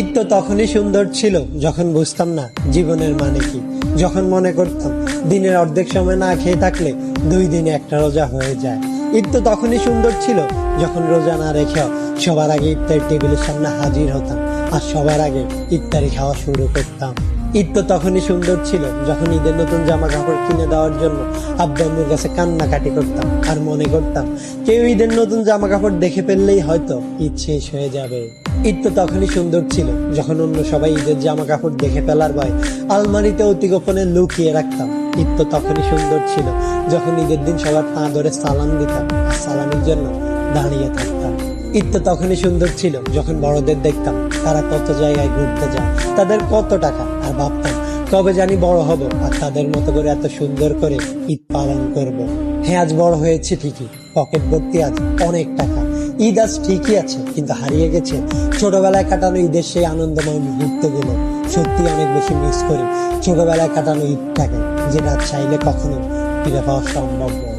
ঈদ তো তখনই সুন্দর ছিল যখন বুঝতাম না জীবনের মানে কি, যখন মনে করতাম দিনের অর্ধেক সময় না খেয়ে থাকলে 2 দিনে একটা রোজা হয়ে যায়। ঈদ তো তখনই সুন্দর ছিল যখন রোজা না রেখেও সবার আগে ইফতার টেবিলের সামনে হাজির হতাম আর সবার আগে ইফতারি খাওয়া শুরু করতাম। ঈদ তো তখনই সুন্দর ছিল যখন ঈদের নতুন জামা কাপড় কিনে দেওয়ার জন্য আব্বু আম্মুর কাছে কান্নাকাটি করতাম আর মনে করতাম কেউ ঈদের নতুন জামা কাপড় দেখে ফেললেই হয়তো ঈদ শেষ হয়ে যাবে। ঈদ তো তখনই সুন্দর ছিল যখন অন্য সবাই ঈদের জামা কাপড় দেখে ফেলার ভয় আলমারিতে অতি গোপনে লুকিয়ে রাখতাম। ঈদ তো তখনই সুন্দর ছিল যখন ঈদের দিন সবার পা ধরে সালাম দিতাম আর সালামের জন্য দাঁড়িয়ে থাকতাম। ঈদ তো তখনই সুন্দর ছিল যখন বড়দের দেখতাম তারা কত জায়গায় ঘুরতে যায়, তাদের কত টাকা, আর ভাবতাম কবে জানি বড় হব আর তাদের মতো করে এত সুন্দর করে ঈদ পালন করব। হ্যাঁ, আজ বড় হয়েছে ঠিকই, পকেট ভর্তি আজ অনেক টাকা। ঈদ আজ ঠিকই আছে, কিন্তু হারিয়ে গেছে ছোটবেলায় কাটানো ঈদের সেই আনন্দময় মুহূর্তগুলো। সত্যি অনেক বেশি মিস করি ছোটবেলায় কাটানো ঈদটাকে, যেটা চাইলে কখনো ফিরে পাওয়া সম্ভব নয়।